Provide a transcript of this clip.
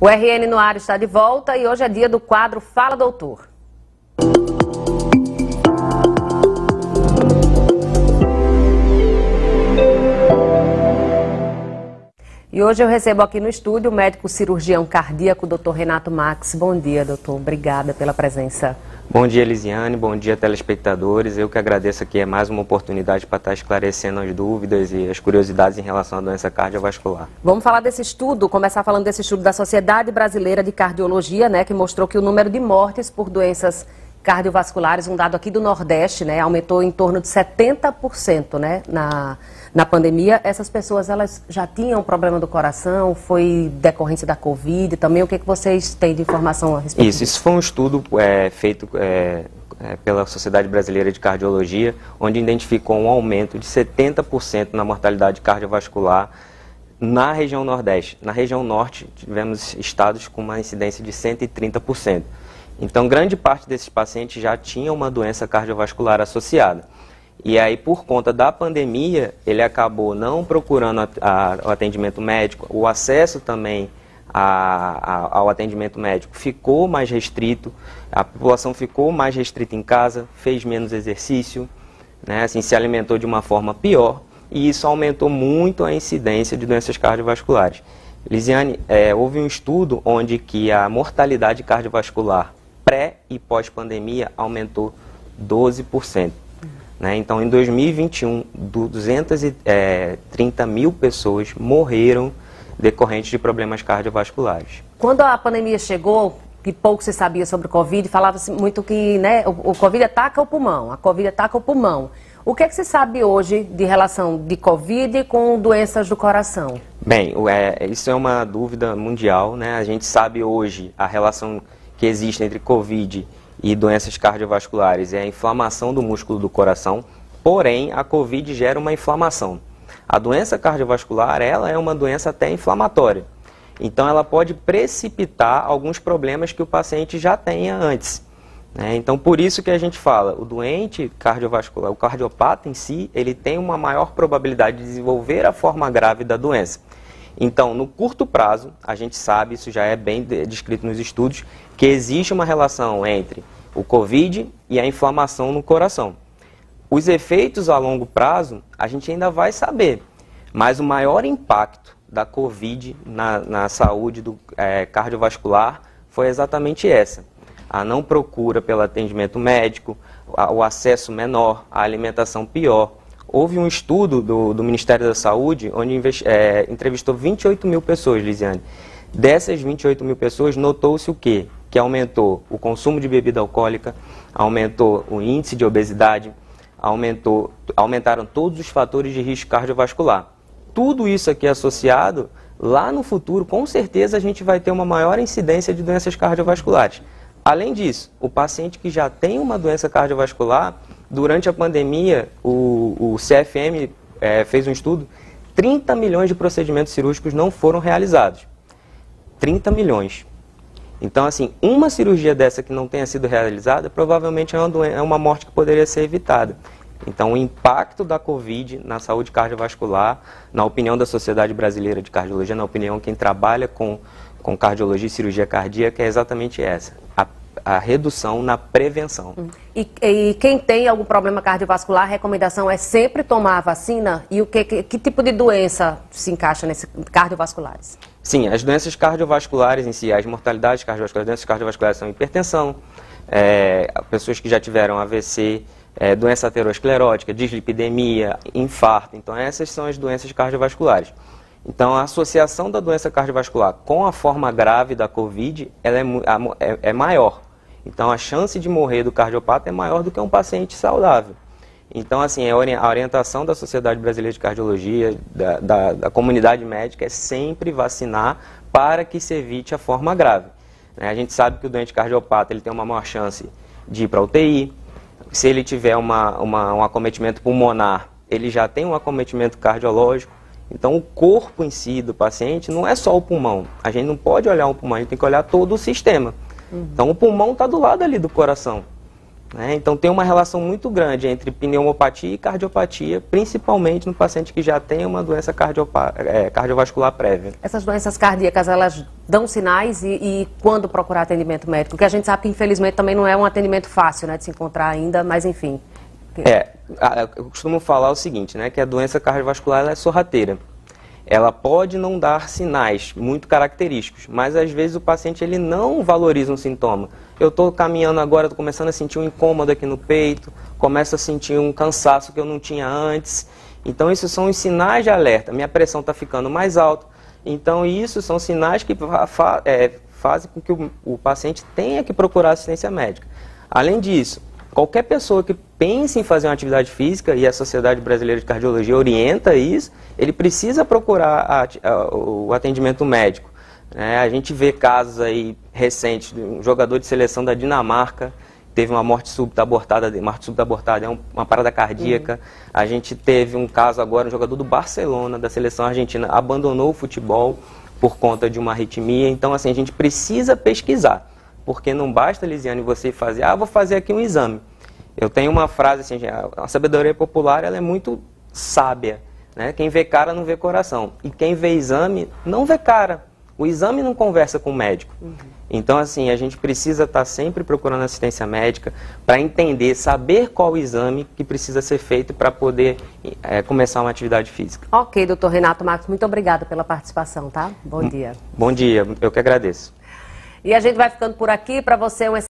O RN no ar está de volta e hoje é dia do quadro Fala Doutor. E hoje eu recebo aqui no estúdio o médico cirurgião cardíaco, Dr. Renato Max. Bom dia, doutor. Obrigada pela presença. Bom dia, Elisiane. Bom dia, telespectadores. Eu que agradeço aqui, é mais uma oportunidade para estar esclarecendo as dúvidas e as curiosidades em relação à doença cardiovascular. Vamos falar desse estudo, começar falando desse estudo da Sociedade Brasileira de Cardiologia, né, que mostrou que o número de mortes por doenças cardiovasculares, um dado aqui do Nordeste, né, aumentou em torno de 70%, né, na pandemia. Essas pessoas, elas já tinham problema do coração? Foi decorrência da Covid também? O que vocês têm de informação a respeito disso? Isso foi um estudo feito pela Sociedade Brasileira de Cardiologia, onde identificou um aumento de 70% na mortalidade cardiovascular na região Nordeste. Na região Norte, tivemos estados com uma incidência de 130%. Então, grande parte desses pacientes já tinham uma doença cardiovascular associada. E aí, por conta da pandemia, ele acabou não procurando o atendimento médico, o acesso também ao atendimento médico ficou mais restrito, a população ficou mais restrita em casa, fez menos exercício, né, assim, se alimentou de uma forma pior, e isso aumentou muito a incidência de doenças cardiovasculares. Lisiane, houve um estudo onde que a mortalidade cardiovascular pré e pós-pandemia aumentou 12%. Né? Então, em 2021, 230 mil pessoas morreram decorrentes de problemas cardiovasculares. Quando a pandemia chegou, que pouco se sabia sobre o Covid, falava-se muito que, né, o Covid ataca o pulmão, a Covid ataca o pulmão. O que é que se sabe hoje de relação de Covid com doenças do coração? Bem, isso é uma dúvida mundial, né? A gente sabe hoje a relação que existe entre Covid e doenças cardiovasculares é a inflamação do músculo do coração, porém a Covid gera uma inflamação. A doença cardiovascular, ela é uma doença até inflamatória, então ela pode precipitar alguns problemas que o paciente já tenha antes, né? Então por isso que a gente fala, o doente cardiovascular, o cardiopata em si, ele tem uma maior probabilidade de desenvolver a forma grave da doença. Então, no curto prazo, a gente sabe, isso já é bem descrito nos estudos, que existe uma relação entre o Covid e a inflamação no coração. Os efeitos a longo prazo, a gente ainda vai saber, mas o maior impacto da Covid na saúde cardiovascular foi exatamente essa. A não procura pelo atendimento médico, o acesso menor, a alimentação pior. Houve um estudo do Ministério da Saúde, onde entrevistou 28 mil pessoas, Lisiane. Dessas 28 mil pessoas, notou-se o quê? Que aumentou o consumo de bebida alcoólica, aumentou o índice de obesidade, aumentaram todos os fatores de risco cardiovascular. Tudo isso aqui associado, lá no futuro, com certeza a gente vai ter uma maior incidência de doenças cardiovasculares. Além disso, o paciente que já tem uma doença cardiovascular, durante a pandemia, o CFM fez um estudo, 30 milhões de procedimentos cirúrgicos não foram realizados. 30 milhões. Então, assim, uma cirurgia dessa que não tenha sido realizada, provavelmente é uma morte que poderia ser evitada. Então, o impacto da Covid na saúde cardiovascular, na opinião da Sociedade Brasileira de Cardiologia, na opinião de quem trabalha com cardiologia e cirurgia cardíaca, é exatamente essa. A redução na prevenção. E quem tem algum problema cardiovascular, a recomendação é sempre tomar a vacina? E que tipo de doença se encaixa nesses cardiovasculares? Sim, as doenças cardiovasculares em si, as mortalidades cardiovasculares, doenças cardiovasculares são hipertensão, pessoas que já tiveram AVC, doença aterosclerótica, dislipidemia, infarto. Então essas são as doenças cardiovasculares. Então, a associação da doença cardiovascular com a forma grave da Covid, ela é maior. Então, a chance de morrer do cardiopata é maior do que um paciente saudável. Então, assim, a orientação da Sociedade Brasileira de Cardiologia, da comunidade médica, é sempre vacinar para que se evite a forma grave. A gente sabe que o doente cardiopata ele tem uma maior chance de ir para a UTI. Se ele tiver um acometimento pulmonar, ele já tem um acometimento cardiológico. Então, o corpo em si do paciente não é só o pulmão. A gente não pode olhar o pulmão, a gente tem que olhar todo o sistema. Então, o pulmão está do lado ali do coração. né? Então tem uma relação muito grande entre pneumopatia e cardiopatia, principalmente no paciente que já tem uma doença cardiovascular prévia. Essas doenças cardíacas, elas dão sinais e quando procurar atendimento médico? Porque a gente sabe que infelizmente também não é um atendimento fácil, né, de se encontrar ainda, mas enfim. Eu costumo falar o seguinte, né, que a doença cardiovascular ela é sorrateira. Ela pode não dar sinais muito característicos, mas às vezes o paciente ele não valoriza um sintoma. Eu estou caminhando agora, estou começando a sentir um incômodo aqui no peito, começo a sentir um cansaço que eu não tinha antes. Então, isso são os sinais de alerta. Minha pressão está ficando mais alta. Então, isso são sinais que fazem com que o paciente tenha que procurar assistência médica. Além disso, qualquer pessoa que pense em fazer uma atividade física, e a Sociedade Brasileira de Cardiologia orienta isso, ele precisa procurar o atendimento médico. A gente vê casos aí recentes de um jogador de seleção da Dinamarca, teve uma morte súbita abortada, é uma parada cardíaca. A gente teve um caso agora, um jogador do Barcelona, da seleção argentina, abandonou o futebol por conta de uma arritmia. Então, assim, a gente precisa pesquisar, porque não basta, Lisiane, você fazer, vou fazer aqui um exame. Eu tenho uma frase assim, a sabedoria popular ela é muito sábia, né? Quem vê cara não vê coração, e quem vê exame não vê cara. O exame não conversa com o médico. Então, assim, a gente precisa estar sempre procurando assistência médica para entender, saber qual o exame que precisa ser feito para poder começar uma atividade física. Ok, doutor Renato Marcos, muito obrigada pela participação, tá? Bom dia. Bom dia, eu que agradeço. E a gente vai ficando por aqui. Para você, um